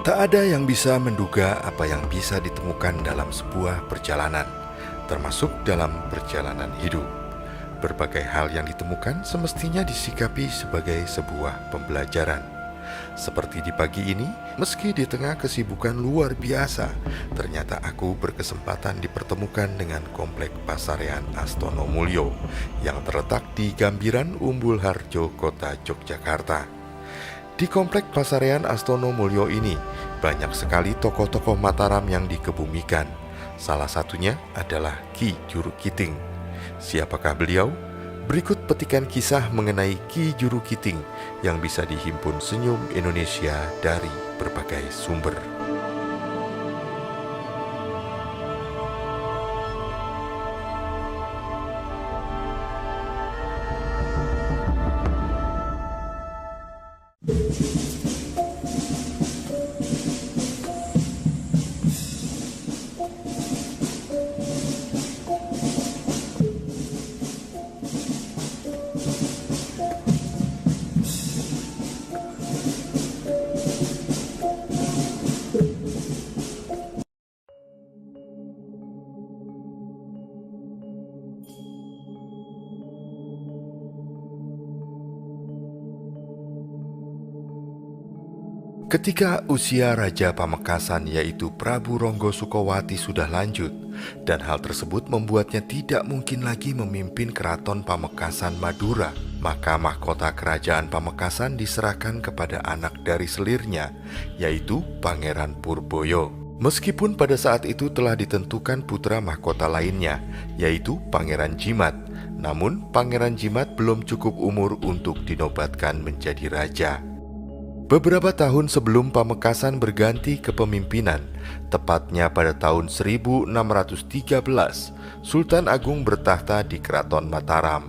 Tak ada yang bisa menduga apa yang bisa ditemukan dalam sebuah perjalanan, termasuk dalam perjalanan hidup. Berbagai hal yang ditemukan semestinya disikapi sebagai sebuah pembelajaran. Seperti di pagi ini, meski di tengah kesibukan luar biasa, ternyata aku berkesempatan dipertemukan dengan Komplek Pasarean Astono Mulyo yang terletak di Gambiran, Umbul Harjo, Kota Yogyakarta. Di Komplek Pasarean Astono Mulyo ini, banyak sekali tokoh-tokoh Mataram yang dikebumikan. Salah satunya adalah Ki Juru Kiting. Siapakah beliau? Berikut petikan kisah mengenai Ki Juru Kiting yang bisa dihimpun Senyum Indonesia dari berbagai sumber. Ketika usia Raja Pamekasan yaitu Prabu Ronggo Sukowati sudah lanjut, dan hal tersebut membuatnya tidak mungkin lagi memimpin Keraton Pamekasan Madura, maka mahkota kerajaan Pamekasan diserahkan kepada anak dari selirnya, yaitu Pangeran Purboyo. Meskipun pada saat itu telah ditentukan putra mahkota lainnya, yaitu Pangeran Jimat, namun Pangeran Jimat belum cukup umur untuk dinobatkan menjadi raja. Beberapa tahun sebelum Pamekasan berganti kepemimpinan, tepatnya pada tahun 1613, Sultan Agung bertahta di Keraton Mataram.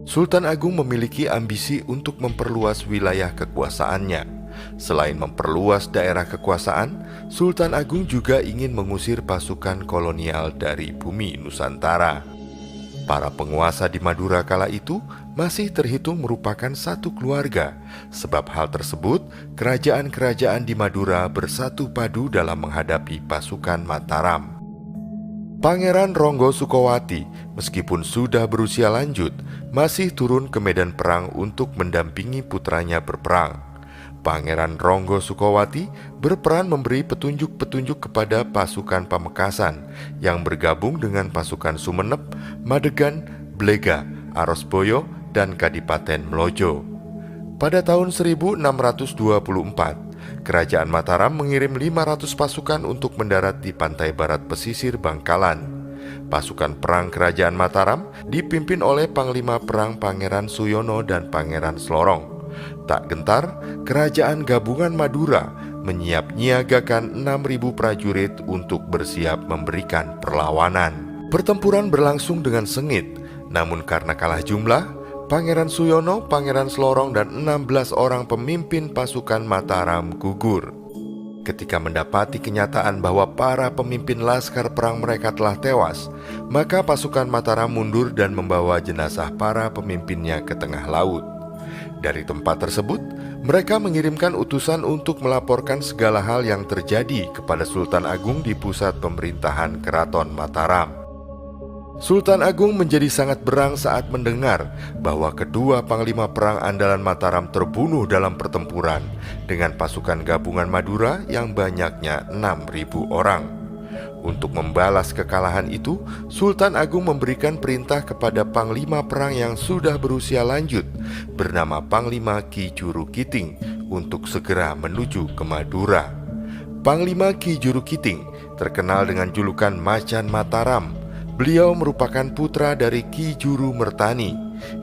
Sultan Agung memiliki ambisi untuk memperluas wilayah kekuasaannya. Selain memperluas daerah kekuasaan, Sultan Agung juga ingin mengusir pasukan kolonial dari bumi Nusantara. Para penguasa di Madura kala itu masih terhitung merupakan satu keluarga. Sebab hal tersebut, kerajaan-kerajaan di Madura bersatu padu dalam menghadapi pasukan Mataram. Pangeran Ronggo Sukowati, meskipun sudah berusia lanjut, masih turun ke medan perang untuk mendampingi putranya berperang. Pangeran Ronggo Sukowati berperan memberi petunjuk-petunjuk kepada pasukan Pamekasan yang bergabung dengan pasukan Sumenep, Madegan, Blega, Arosboyo, dan Kadipaten Mlojo. Pada tahun 1624, Kerajaan Mataram mengirim 500 pasukan untuk mendarat di pantai barat pesisir Bangkalan. Pasukan perang Kerajaan Mataram dipimpin oleh Panglima Perang Pangeran Suyono dan Pangeran Slorong. Tak gentar, Kerajaan Gabungan Madura menyiap-nyiagakan 6.000 prajurit untuk bersiap memberikan perlawanan. Pertempuran berlangsung dengan sengit, namun karena kalah jumlah, Pangeran Suyono, Pangeran Slorong, dan 16 orang pemimpin pasukan Mataram gugur. Ketika mendapati kenyataan bahwa para pemimpin laskar perang mereka telah tewas, maka pasukan Mataram mundur dan membawa jenazah para pemimpinnya ke tengah laut. Dari tempat tersebut, mereka mengirimkan utusan untuk melaporkan segala hal yang terjadi kepada Sultan Agung di pusat pemerintahan Keraton Mataram. Sultan Agung menjadi sangat berang saat mendengar bahwa kedua panglima perang andalan Mataram terbunuh dalam pertempuran dengan pasukan gabungan Madura yang banyaknya 6.000 orang. Untuk membalas kekalahan itu, Sultan Agung memberikan perintah kepada panglima perang yang sudah berusia lanjut bernama Panglima Ki Juru Kiting untuk segera menuju ke Madura. Panglima Ki Juru Kiting terkenal dengan julukan Macan Mataram. Beliau merupakan putra dari Ki Juru Mertani.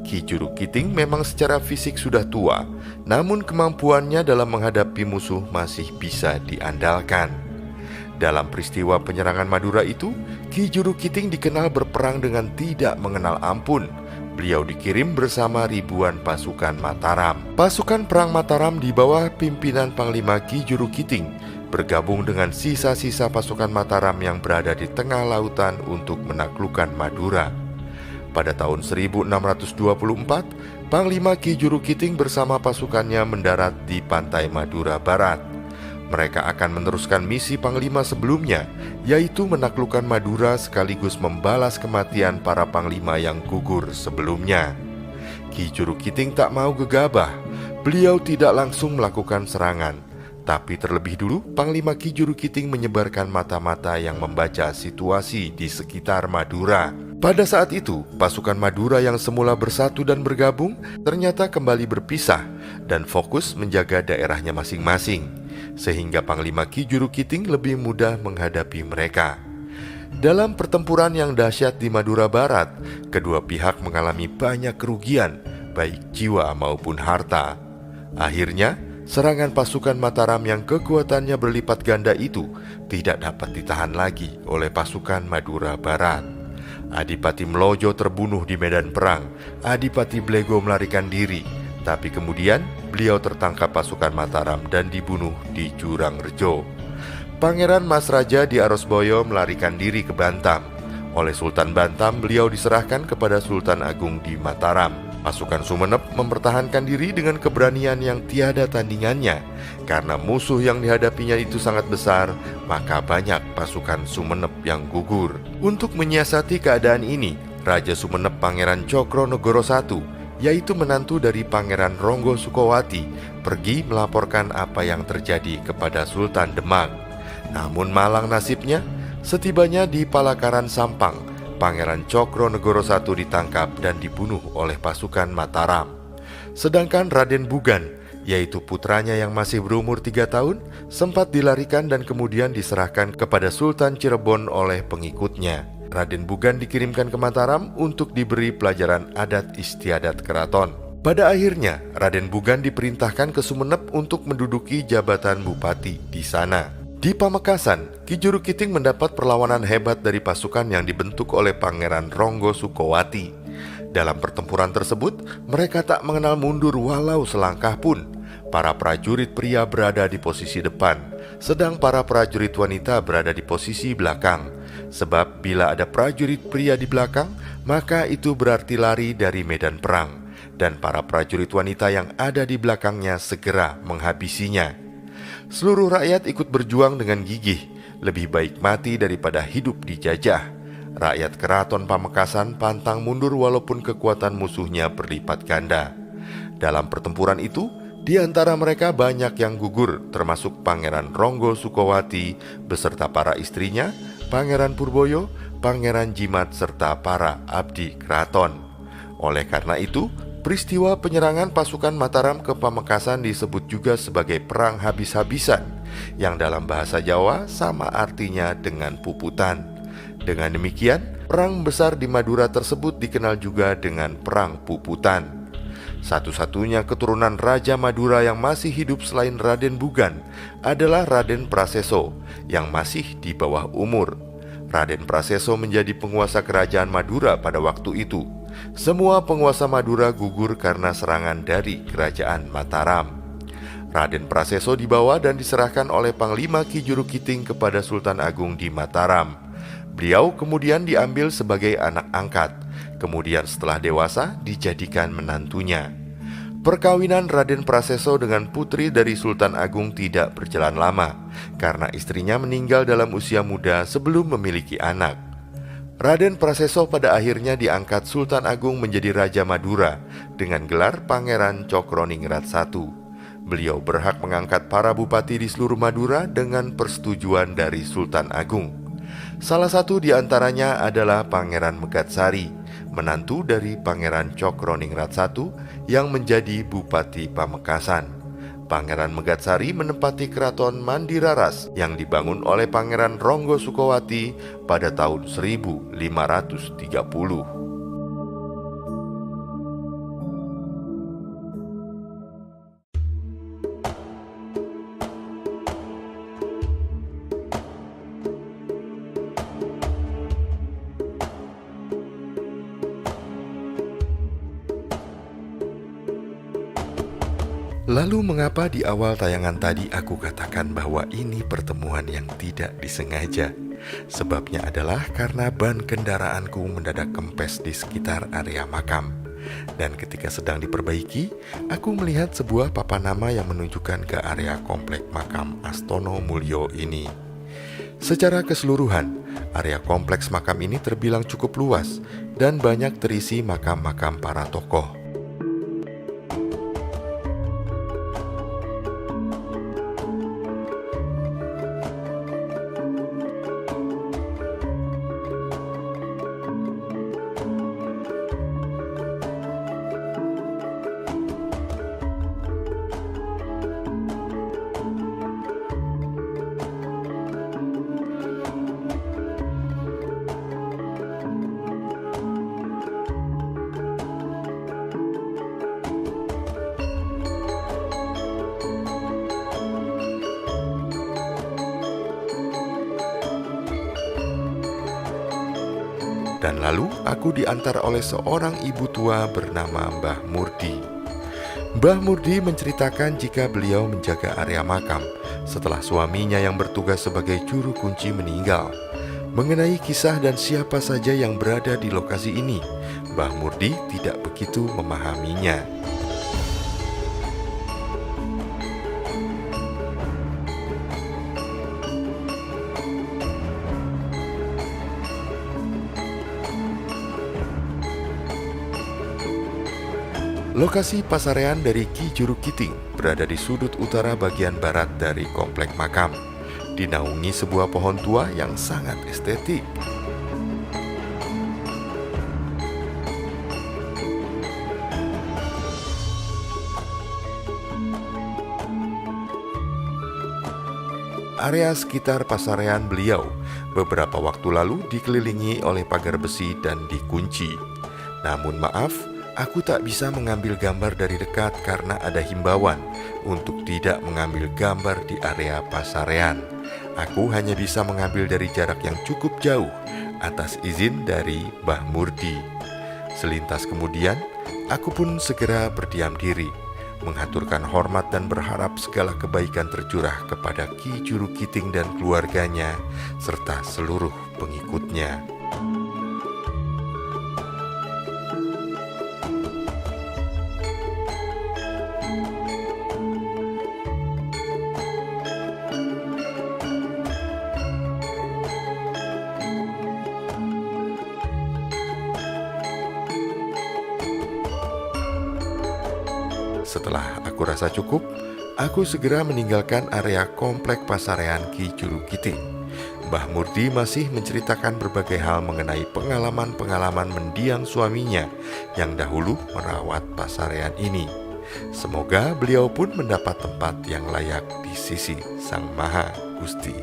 Ki Juru Kiting memang secara fisik sudah tua, namun kemampuannya dalam menghadapi musuh masih bisa diandalkan. Dalam peristiwa penyerangan Madura itu, Ki Juru Kiting dikenal berperang dengan tidak mengenal ampun. Beliau dikirim bersama ribuan pasukan Mataram. Pasukan perang Mataram di bawah pimpinan Panglima Ki Juru Kiting bergabung dengan sisa-sisa pasukan Mataram yang berada di tengah lautan untuk menaklukkan Madura. Pada tahun 1624, Panglima Ki Juru Kiting bersama pasukannya mendarat di pantai Madura Barat. mereka akan meneruskan misi panglima sebelumnya, yaitu menaklukkan Madura sekaligus membalas kematian para panglima yang gugur sebelumnya. Ki Jurukiting tak mau gegabah. Beliau tidak langsung melakukan serangan, tapi terlebih dulu Panglima Ki Jurukiting menyebarkan mata-mata yang membaca situasi di sekitar Madura. Pada saat itu, pasukan Madura yang semula bersatu dan bergabung ternyata kembali berpisah dan fokus menjaga daerahnya masing-masing, sehingga Panglima Ki Jurukiting lebih mudah menghadapi mereka. Dalam pertempuran yang dahsyat di Madura Barat, kedua pihak mengalami banyak kerugian, baik jiwa maupun harta. Akhirnya, serangan pasukan Mataram yang kekuatannya berlipat ganda itu tidak dapat ditahan lagi oleh pasukan Madura Barat. Adipati Mlojo terbunuh di medan perang. Adipati Blego melarikan diri, tapi kemudian beliau tertangkap pasukan Mataram dan dibunuh di Jurang Rejo. Pangeran Mas Raja di Arosboyo melarikan diri ke Bantam. Oleh Sultan Bantam, beliau diserahkan kepada Sultan Agung di Mataram. Pasukan Sumenep mempertahankan diri dengan keberanian yang tiada tandingannya. Karena musuh yang dihadapinya itu sangat besar, maka banyak pasukan Sumenep yang gugur. Untuk menyiasati keadaan ini, Raja Sumenep Pangeran Cokronegoro I, yaitu menantu dari Pangeran Ronggo Sukowati, pergi melaporkan apa yang terjadi kepada Sultan Demak. Namun malang nasibnya, setibanya di Palakaran Sampang, Pangeran Cokronegoro I ditangkap dan dibunuh oleh pasukan Mataram. Sedangkan Raden Bugan, yaitu putranya yang masih berumur 3 tahun, sempat dilarikan dan kemudian diserahkan kepada Sultan Cirebon oleh pengikutnya. Raden Bugan dikirimkan ke Mataram untuk diberi pelajaran adat istiadat keraton. Pada akhirnya, Raden Bugan diperintahkan ke Sumenep untuk menduduki jabatan bupati di sana. Di Pamekasan, Ki Jurukiting mendapat perlawanan hebat dari pasukan yang dibentuk oleh Pangeran Ronggo Sukowati. Dalam pertempuran tersebut, mereka tak mengenal mundur walau selangkah pun. Para prajurit pria berada di posisi depan, sedang para prajurit wanita berada di posisi belakang. Sebab bila ada prajurit pria di belakang, maka itu berarti lari dari medan perang, dan para prajurit wanita yang ada di belakangnya segera menghabisinya. Seluruh rakyat ikut berjuang dengan gigih, lebih baik mati daripada hidup dijajah. Rakyat Keraton Pamekasan pantang mundur walaupun kekuatan musuhnya berlipat ganda. Dalam pertempuran itu, di antara mereka banyak yang gugur, termasuk Pangeran Ronggo Sukowati beserta para istrinya, Pangeran Purboyo, Pangeran Jimat serta para abdi keraton. Oleh karena itu, peristiwa penyerangan pasukan Mataram ke Pamekasan disebut juga sebagai perang habis-habisan, yang dalam bahasa Jawa sama artinya dengan puputan. Dengan demikian, perang besar di Madura tersebut dikenal juga dengan Perang Puputan. Satu-satunya keturunan Raja Madura yang masih hidup selain Raden Bugan adalah Raden Praseso yang masih di bawah umur. Raden Praseso menjadi penguasa kerajaan Madura pada waktu itu. Semua penguasa Madura gugur karena serangan dari kerajaan Mataram. Raden Praseso dibawa dan diserahkan oleh Panglima Ki Jurukiting kepada Sultan Agung di Mataram. Beliau kemudian diambil sebagai anak angkat, kemudian setelah dewasa dijadikan menantunya. Perkawinan Raden Praseso dengan putri dari Sultan Agung tidak berjalan lama, karena istrinya meninggal dalam usia muda sebelum memiliki anak. Raden Praseso pada akhirnya diangkat Sultan Agung menjadi Raja Madura dengan gelar Pangeran Cokroningrat I. Beliau berhak mengangkat para bupati di seluruh Madura dengan persetujuan dari Sultan Agung. Salah satu di antaranya adalah Pangeran Megatsari, menantu dari Pangeran Cokroningrat I yang menjadi Bupati Pamekasan. Pangeran Megatsari menempati keraton Mandiraras yang dibangun oleh Pangeran Ronggo Sukowati pada tahun 1530. Lalu mengapa di awal tayangan tadi aku katakan bahwa ini pertemuan yang tidak disengaja? Sebabnya adalah karena ban kendaraanku mendadak kempes di sekitar area makam. Dan ketika sedang diperbaiki, aku melihat sebuah papan nama yang menunjukkan ke area komplek makam Astono Mulyo ini. Secara keseluruhan, area kompleks makam ini terbilang cukup luas dan banyak terisi makam-makam para tokoh. Dan lalu aku diantar oleh seorang ibu tua bernama Mbah Murdi. Mbah Murdi menceritakan jika beliau menjaga area makam setelah suaminya yang bertugas sebagai juru kunci meninggal. Mengenai kisah dan siapa saja yang berada di lokasi ini, Mbah Murdi tidak begitu memahaminya. Lokasi pasarean dari Ki Juru Kiting berada di sudut utara bagian barat dari komplek makam, dinaungi sebuah pohon tua yang sangat estetik. Area sekitar pasarean beliau beberapa waktu lalu dikelilingi oleh pagar besi dan dikunci. Namun maaf, aku tak bisa mengambil gambar dari dekat karena ada himbauan untuk tidak mengambil gambar di area pasarean. Aku hanya bisa mengambil dari jarak yang cukup jauh atas izin dari Mbah Murdi. Selintas kemudian, aku pun segera berdiam diri, menghaturkan hormat dan berharap segala kebaikan tercurah kepada Ki Juru Kiting dan keluarganya serta seluruh pengikutnya. Setelah aku rasa cukup, aku segera meninggalkan area komplek pasarean Ki Juru Kiting. Mbah Murdi masih menceritakan berbagai hal mengenai pengalaman-pengalaman mendiang suaminya yang dahulu merawat pasarean ini. Semoga beliau pun mendapat tempat yang layak di sisi Sang Maha Gusti.